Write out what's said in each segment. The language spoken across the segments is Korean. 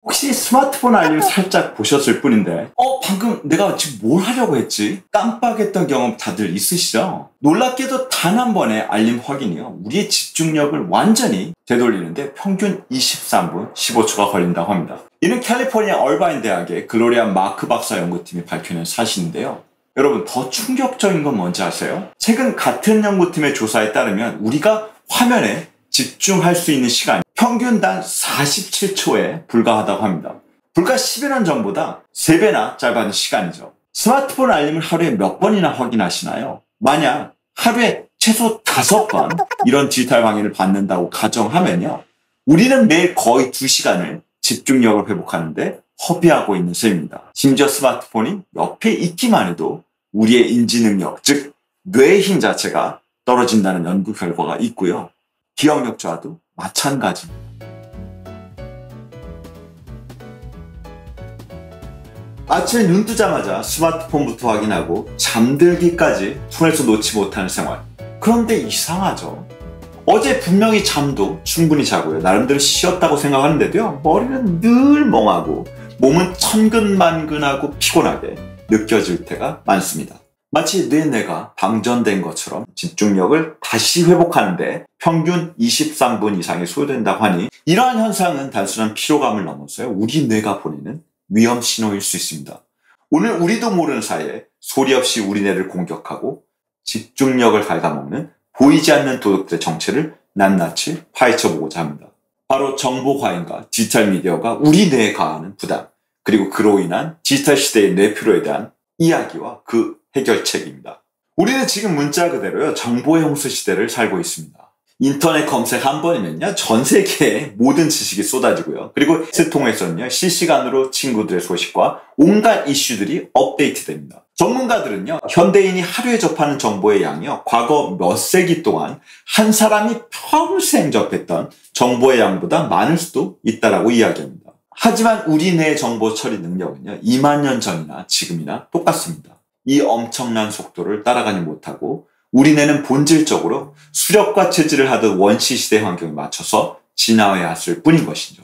혹시 스마트폰 알림 살짝 보셨을 뿐인데 방금 내가 지금 뭘 하려고 했지? 깜빡했던 경험 다들 있으시죠? 놀랍게도 단 한 번의 알림 확인이요 우리의 집중력을 완전히 되돌리는데 평균 23분 15초가 걸린다고 합니다. 이는 캘리포니아 얼바인 대학의 글로리아 마크 박사 연구팀이 밝혀낸 사실인데요. 여러분, 더 충격적인 건 뭔지 아세요? 최근 같은 연구팀의 조사에 따르면 우리가 화면에 집중할 수 있는 시간이 평균당 47초에 불과하다고 합니다. 불과 10여 년 전보다 3배나 짧아진 시간이죠. 스마트폰 알림을 하루에 몇 번이나 확인하시나요? 만약 하루에 최소 5번 이런 디지털 방해를 받는다고 가정하면요. 우리는 매일 거의 2시간을 집중력을 회복하는데 허비하고 있는 셈입니다. 심지어 스마트폰이 옆에 있기만 해도 우리의 인지 능력, 즉 뇌의 힘 자체가 떨어진다는 연구 결과가 있고요. 기억력자도 마찬가지입니다. 아침에 눈 뜨자마자 스마트폰부터 확인하고 잠들기까지 손에서 놓지 못하는 생활. 그런데 이상하죠. 어제 분명히 잠도 충분히 자고요. 나름대로 쉬었다고 생각하는데도요. 머리는 늘 멍하고 몸은 천근만근하고 피곤하게 느껴질 때가 많습니다. 마치 뇌가 방전된 것처럼 집중력을 다시 회복하는데 평균 23분 이상이 소요된다고 하니 이러한 현상은 단순한 피로감을 넘어서요. 우리 뇌가 보내는 위험 신호일 수 있습니다. 오늘 우리도 모르는 사이에 소리 없이 우리 뇌를 공격하고 집중력을 갉아먹는 보이지 않는 도둑들의 정체를 낱낱이 파헤쳐보고자 합니다. 바로 정보 과잉과 디지털 미디어가 우리 뇌에 가하는 부담, 그리고 그로 인한 디지털 시대의 뇌피로에 대한 이야기와 그 해결책입니다. 우리는 지금 문자 그대로요, 정보의 홍수 시대를 살고 있습니다. 인터넷 검색 한 번이면요, 전 세계의 모든 지식이 쏟아지고요. 그리고 통해서는요, 실시간으로 친구들의 소식과 온갖 이슈들이 업데이트됩니다. 전문가들은요, 현대인이 하루에 접하는 정보의 양이요, 과거 몇 세기 동안 한 사람이 평생 접했던 정보의 양보다 많을 수도 있다라고 이야기합니다. 하지만 우리 뇌의 정보 처리 능력은요, 2만 년 전이나 지금이나 똑같습니다. 이 엄청난 속도를 따라가지 못하고 우리 뇌는 본질적으로 수렵과 채질을 하던 원시시대 환경에 맞춰서 진화해왔을 뿐인 것이죠.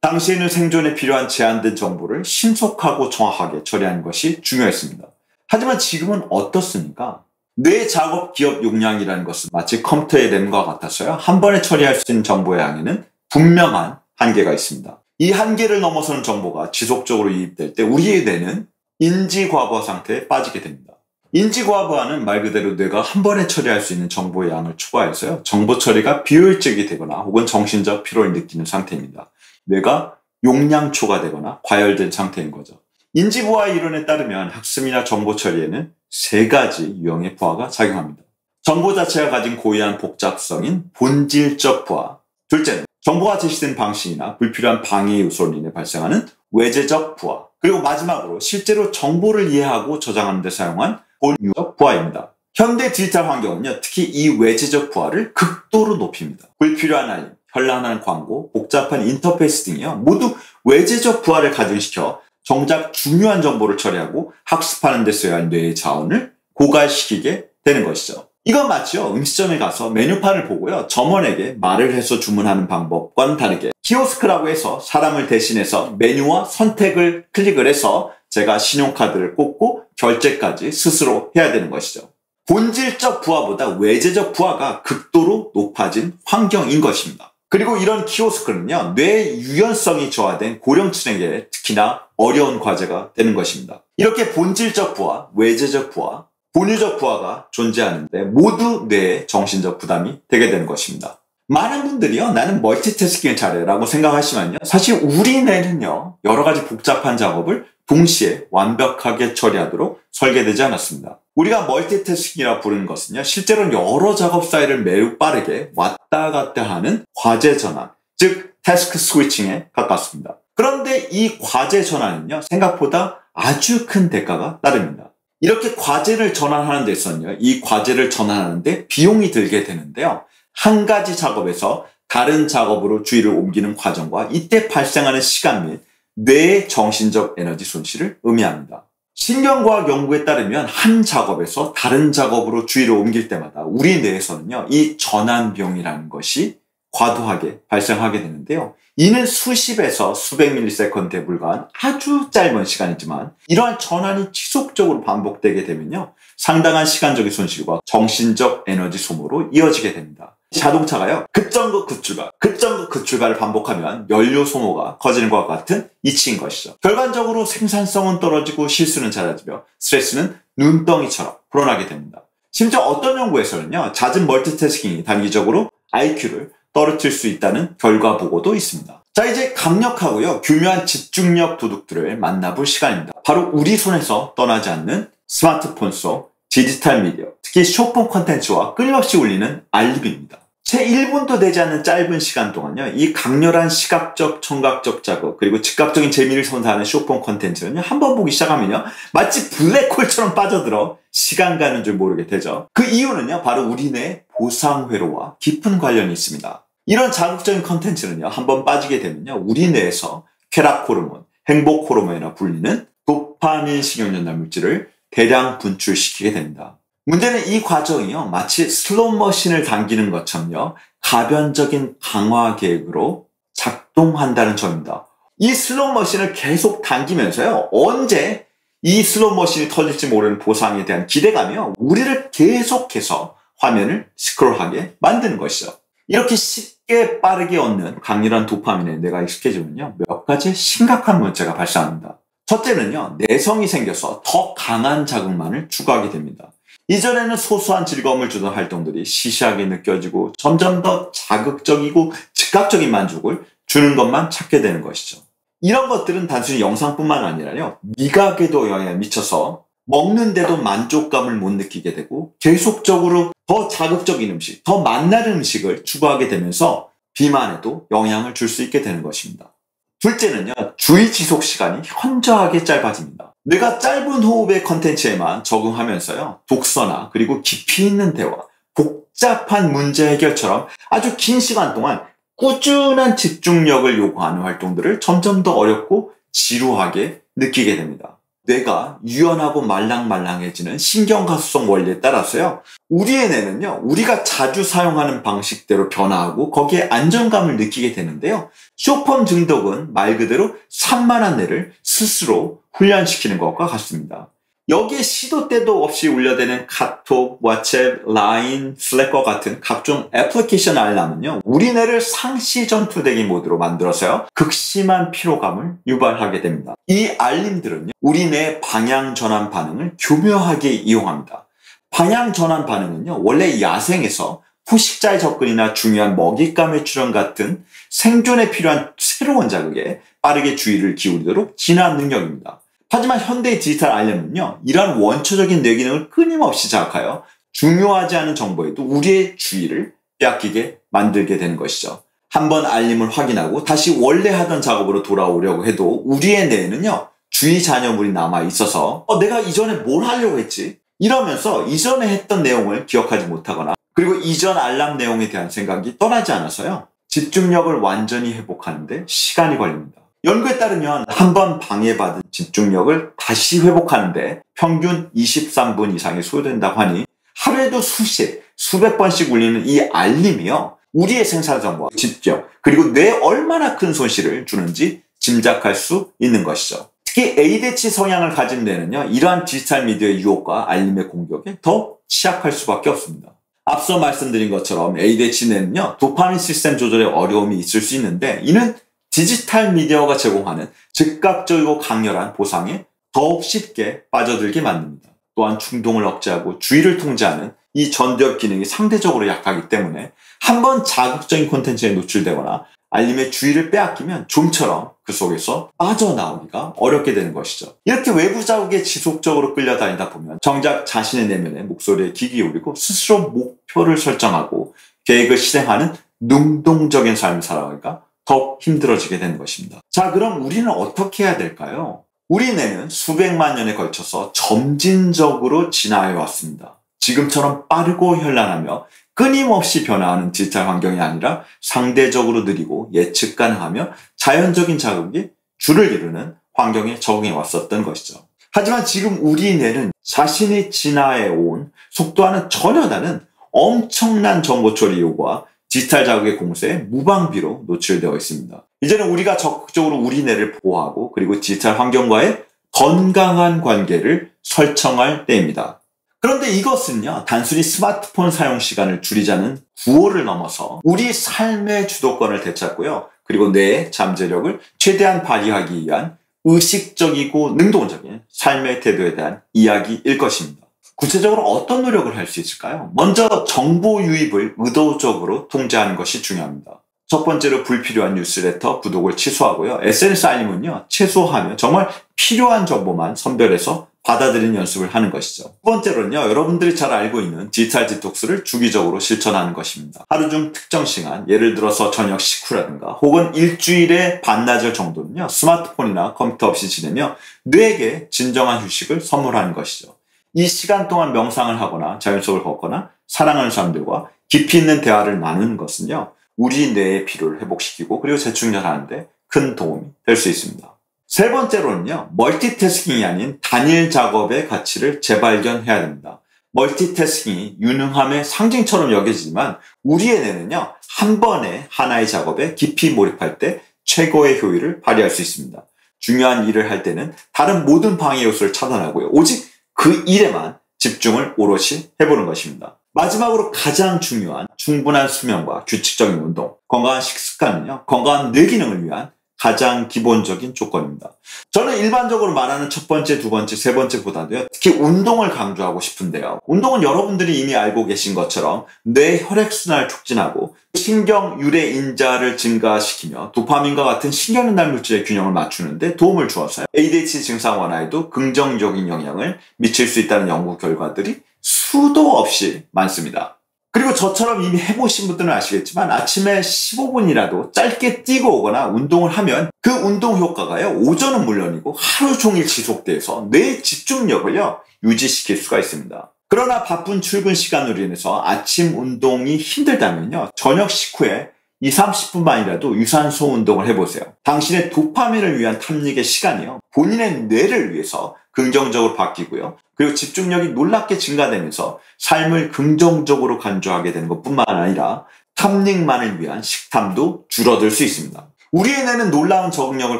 당시에는 생존에 필요한 제한된 정보를 신속하고 정확하게 처리하는 것이 중요했습니다. 하지만 지금은 어떻습니까? 뇌 작업 기업 용량이라는 것은 마치 컴퓨터의 램과 같아서요, 한 번에 처리할 수 있는 정보의 양에는 분명한 한계가 있습니다. 이 한계를 넘어서는 정보가 지속적으로 유입될 때 우리의 뇌는 인지과부하 상태에 빠지게 됩니다. 인지과부하는 말 그대로 뇌가 한 번에 처리할 수 있는 정보의 양을 초과해서요, 정보 처리가 비효율적이 되거나 혹은 정신적 피로를 느끼는 상태입니다. 뇌가 용량 초과되거나 과열된 상태인 거죠. 인지부하 이론에 따르면 학습이나 정보 처리에는 3가지 유형의 부하가 작용합니다. 정보 자체가 가진 고유한 복잡성인 본질적 부하, 둘째는 정보가 제시된 방식이나 불필요한 방해 요소로 인해 발생하는 외재적 부하, 그리고 마지막으로 실제로 정보를 이해하고 저장하는 데 사용한 본유적 부하입니다. 현대 디지털 환경은요, 특히 이 외재적 부하를 극도로 높입니다. 불필요한 알림, 현란한 광고, 복잡한 인터페이스 등이요, 모두 외재적 부하를 가중시켜 정작 중요한 정보를 처리하고 학습하는 데 써야 할 뇌의 자원을 고갈시키게 되는 것이죠. 이건 마치요, 음식점에 가서 메뉴판을 보고요, 점원에게 말을 해서 주문하는 방법과는 다르게 키오스크라고 해서 사람을 대신해서 메뉴와 선택을 클릭을 해서 제가 신용카드를 꽂고 결제까지 스스로 해야 되는 것이죠. 본질적 부하보다 외재적 부하가 극도로 높아진 환경인 것입니다. 그리고 이런 키오스크는요, 뇌의 유연성이 저하된 고령층에게 특히나 어려운 과제가 되는 것입니다. 이렇게 본질적 부하, 외재적 부하, 본유적 부하가 존재하는데 모두 뇌의 정신적 부담이 되게 되는 것입니다. 많은 분들이요, 나는 멀티태스킹을 잘해 라고 생각하시면요, 사실 우리 뇌는요, 여러 가지 복잡한 작업을 동시에 완벽하게 처리하도록 설계되지 않았습니다. 우리가 멀티태스킹이라고 부르는 것은요, 실제로는 여러 작업 사이를 매우 빠르게 왔다 갔다 하는 과제 전환, 즉 태스크 스위칭에 가깝습니다. 그런데 이 과제 전환은요, 생각보다 아주 큰 대가가 따릅니다. 이렇게 과제를 전환하는 데서는요, 이 과제를 전환하는데 비용이 들게 되는데요, 한 가지 작업에서 다른 작업으로 주의를 옮기는 과정과 이때 발생하는 시간 및 뇌의 정신적 에너지 손실을 의미합니다. 신경과학 연구에 따르면 한 작업에서 다른 작업으로 주의를 옮길 때마다 우리 뇌에서는요, 이 전환 비용이라는 것이 과도하게 발생하게 되는데요, 이는 수십에서 수백 밀리세컨드에 불과한 아주 짧은 시간이지만 이러한 전환이 지속적으로 반복되게 되면요, 상당한 시간적인 손실과 정신적 에너지 소모로 이어지게 됩니다. 자동차가요, 급정거 급출발, 급정거 급출발을 반복하면 연료 소모가 커지는 것과 같은 이치인 것이죠. 결과적으로 생산성은 떨어지고 실수는 잦아지며 스트레스는 눈덩이처럼 불어나게 됩니다. 심지어 어떤 연구에서는요, 잦은 멀티태스킹이 단기적으로 IQ를 떨어뜨릴 수 있다는 결과 보고도 있습니다. 자, 이제 강력하고요, 교묘한 집중력 도둑들을 만나볼 시간입니다. 바로 우리 손에서 떠나지 않는 스마트폰 속 디지털 미디어, 특히 숏폼 콘텐츠와 끊임없이 울리는 알림입니다. 채 1분도 되지 않는 짧은 시간 동안요, 이 강렬한 시각적, 청각적 자극, 그리고 즉각적인 재미를 선사하는 숏폼 콘텐츠는요, 한번 보기 시작하면요, 마치 블랙홀처럼 빠져들어 시간 가는 줄 모르게 되죠. 그 이유는요, 바로 우리 뇌 보상회로와 깊은 관련이 있습니다. 이런 자극적인 콘텐츠는요, 한번 빠지게 되면요, 우리 뇌에서 쾌락 호르몬, 행복 호르몬이라 불리는 도파민 신경전달 물질을 대량 분출시키게 됩니다. 문제는 이 과정이요, 마치 슬롯머신을 당기는 것처럼요, 가변적인 강화 계획으로 작동한다는 점입니다. 이 슬롯머신을 계속 당기면서요, 언제 이 슬롯머신이 터질지 모르는 보상에 대한 기대감이요, 우리를 계속해서 화면을 스크롤하게 만드는 것이죠. 이렇게 쉽게 빠르게 얻는 강렬한 도파민에 뇌가 익숙해지면요, 몇 가지 심각한 문제가 발생합니다. 첫째는요, 내성이 생겨서 더 강한 자극만을 추구하게 됩니다. 이전에는 소소한 즐거움을 주던 활동들이 시시하게 느껴지고 점점 더 자극적이고 즉각적인 만족을 주는 것만 찾게 되는 것이죠. 이런 것들은 단순히 영상뿐만 아니라요, 미각에도 영향을 미쳐서 먹는데도 만족감을 못 느끼게 되고 계속적으로 더 자극적인 음식, 더 맛나는 음식을 추구하게 되면서 비만에도 영향을 줄 수 있게 되는 것입니다. 둘째는요, 주의 지속 시간이 현저하게 짧아집니다. 뇌가 짧은 호흡의 컨텐츠에만 적응하면서요, 독서나 그리고 깊이 있는 대화, 복잡한 문제 해결처럼 아주 긴 시간 동안 꾸준한 집중력을 요구하는 활동들을 점점 더 어렵고 지루하게 느끼게 됩니다. 뇌가 유연하고 말랑말랑해지는 신경가소성 원리에 따라서요, 우리의 뇌는요, 우리가 자주 사용하는 방식대로 변화하고 거기에 안정감을 느끼게 되는데요, 숏폼 중독은 말 그대로 산만한 뇌를 스스로 훈련시키는 것과 같습니다. 여기에 시도 때도 없이 울려대는 카톡, 왓츠앱, 라인, 슬랙과 같은 각종 애플리케이션 알람은요, 우리 뇌를 상시 전투대기 모드로 만들어서요, 극심한 피로감을 유발하게 됩니다. 이 알림들은요, 우리 뇌 방향 전환 반응을 교묘하게 이용합니다. 방향 전환 반응은요, 원래 야생에서 포식자의 접근이나 중요한 먹잇감의 출현 같은 생존에 필요한 새로운 자극에 빠르게 주의를 기울이도록 진화한 능력입니다. 하지만 현대의 디지털 알림은요, 이러한 원초적인 뇌 기능을 끊임없이 자극하여 중요하지 않은 정보에도 우리의 주의를 빼앗기게 만들게 되는 것이죠. 한번 알림을 확인하고 다시 원래 하던 작업으로 돌아오려고 해도 우리의 뇌에는요, 주의 잔여물이 남아 있어서 내가 이전에 뭘 하려고 했지? 이러면서 이전에 했던 내용을 기억하지 못하거나, 그리고 이전 알람 내용에 대한 생각이 떠나지 않아서요, 집중력을 완전히 회복하는데 시간이 걸립니다. 연구에 따르면 한번 방해받은 집중력을 다시 회복하는데 평균 23분 이상이 소요된다고 하니, 하루에도 수백 번씩 울리는 이 알림이요, 우리의 생산성과 집중, 그리고 뇌에 얼마나 큰 손실을 주는지 짐작할 수 있는 것이죠. 특히 ADHD 성향을 가진 뇌는요, 이러한 디지털 미디어의 유혹과 알림의 공격에 더 취약할 수밖에 없습니다. 앞서 말씀드린 것처럼 ADHD 뇌는요, 도파민 시스템 조절에 어려움이 있을 수 있는데, 이는 디지털 미디어가 제공하는 즉각적이고 강렬한 보상에 더욱 쉽게 빠져들게 만듭니다. 또한 충동을 억제하고 주의를 통제하는 이 전두엽 기능이 상대적으로 약하기 때문에 한번 자극적인 콘텐츠에 노출되거나 알림의 주의를 빼앗기면 좀처럼 그 속에서 빠져나오기가 어렵게 되는 것이죠. 이렇게 외부 자극에 지속적으로 끌려다니다 보면 정작 자신의 내면의 목소리에 귀 기울이고 스스로 목표를 설정하고 계획을 실행하는 능동적인 삶을 살아가기가 더 힘들어지게 되는 것입니다. 자, 그럼 우리는 어떻게 해야 될까요? 우리 뇌는 수백만 년에 걸쳐서 점진적으로 진화해 왔습니다. 지금처럼 빠르고 현란하며 끊임없이 변화하는 디지털 환경이 아니라 상대적으로 느리고 예측 가능하며 자연적인 자극이 줄을 이루는 환경에 적응해 왔었던 것이죠. 하지만 지금 우리 뇌는 자신이 진화해 온 속도와는 전혀 다른 엄청난 정보 처리 요구와 디지털 자극의 공세에 무방비로 노출되어 있습니다. 이제는 우리가 적극적으로 우리 뇌를 보호하고 그리고 디지털 환경과의 건강한 관계를 설정할 때입니다. 그런데 이것은요, 단순히 스마트폰 사용 시간을 줄이자는 구호를 넘어서 우리 삶의 주도권을 되찾고요, 그리고 뇌의 잠재력을 최대한 발휘하기 위한 의식적이고 능동적인 삶의 태도에 대한 이야기일 것입니다. 구체적으로 어떤 노력을 할 수 있을까요? 먼저 정보 유입을 의도적으로 통제하는 것이 중요합니다. 첫 번째로 불필요한 뉴스레터 구독을 취소하고요. SNS 알림은요, 최소화하면 정말 필요한 정보만 선별해서 받아들이는 연습을 하는 것이죠. 두 번째로는요, 여러분들이 잘 알고 있는 디지털 디톡스를 주기적으로 실천하는 것입니다. 하루 중 특정 시간, 예를 들어서 저녁 식후라든가 혹은 일주일에 반나절 정도는요, 스마트폰이나 컴퓨터 없이 지내며 뇌에게 진정한 휴식을 선물하는 것이죠. 이 시간 동안 명상을 하거나 자연 속을 걷거나 사랑하는 사람들과 깊이 있는 대화를 나누는 것은요, 우리 뇌의 피로를 회복시키고 그리고 재충전하는 데 큰 도움이 될 수 있습니다. 세 번째로는요, 멀티태스킹이 아닌 단일 작업의 가치를 재발견해야 됩니다. 멀티태스킹이 유능함의 상징처럼 여겨지지만 우리의 뇌는요, 한 번에 하나의 작업에 깊이 몰입할 때 최고의 효율을 발휘할 수 있습니다. 중요한 일을 할 때는 다른 모든 방해 요소를 차단하고요, 오직 그 일에만 집중을 오롯이 해보는 것입니다. 마지막으로 가장 중요한 충분한 수면과 규칙적인 운동, 건강한 식습관은요, 건강한 뇌 기능을 위한 가장 기본적인 조건입니다. 저는 일반적으로 말하는 첫 번째, 두 번째, 세 번째보다도요, 특히 운동을 강조하고 싶은데요. 운동은 여러분들이 이미 알고 계신 것처럼 뇌 혈액순환을 촉진하고 신경 유래 인자를 증가시키며 도파민과 같은 신경전달 물질의 균형을 맞추는데 도움을 주어서요, ADHD 증상 완화에도 긍정적인 영향을 미칠 수 있다는 연구 결과들이 수도 없이 많습니다. 그리고 저처럼 이미 해보신 분들은 아시겠지만 아침에 15분이라도 짧게 뛰고 오거나 운동을 하면 그 운동 효과가요, 오전은 물론이고 하루 종일 지속돼서 뇌의 집중력을요, 유지시킬 수가 있습니다. 그러나 바쁜 출근 시간으로 인해서 아침 운동이 힘들다면요, 저녁 식후에 20-30분만이라도 유산소 운동을 해보세요. 당신의 도파민을 위한 탐닉의 시간이요, 본인의 뇌를 위해서 긍정적으로 바뀌고요, 그리고 집중력이 놀랍게 증가되면서 삶을 긍정적으로 간주하게 되는 것뿐만 아니라 탐닉만을 위한 식탐도 줄어들 수 있습니다. 우리의 뇌는 놀라운 적응력을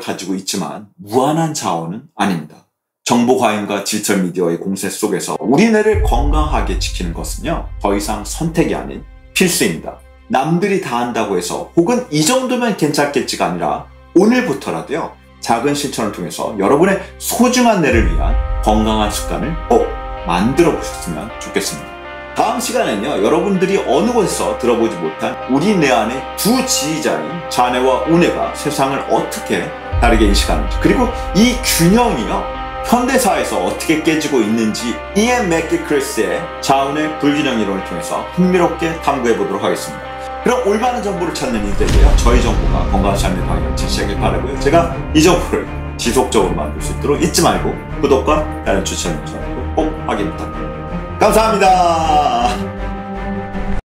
가지고 있지만 무한한 자원은 아닙니다. 정보 과잉과 디지털 미디어의 공세 속에서 우리 뇌를 건강하게 지키는 것은요, 더 이상 선택이 아닌 필수입니다. 남들이 다 한다고 해서 혹은 이 정도면 괜찮겠지가 아니라 오늘부터라도요, 작은 실천을 통해서 여러분의 소중한 뇌를 위한 건강한 습관을 꼭 만들어 보셨으면 좋겠습니다. 다음 시간에는요, 여러분들이 어느 곳에서 들어보지 못한 우리 뇌 안의 두 지휘자인 자뇌와 우뇌가 세상을 어떻게 다르게 인식하는지, 그리고 이 균형이요, 현대사회에서 어떻게 깨지고 있는지 이앤 맥기크리스의 자운의 불균형 이론을 통해서 흥미롭게 탐구해 보도록 하겠습니다. 그럼 올바른 정보를 찾는 이들에게요, 저희 정보가 건강한 삶의 방향을 제시하길 바라고요. 제가 이 정보를 지속적으로 만들 수 있도록 잊지 말고 구독과 다른 추천 꼭 확인 부탁드립니다. 감사합니다.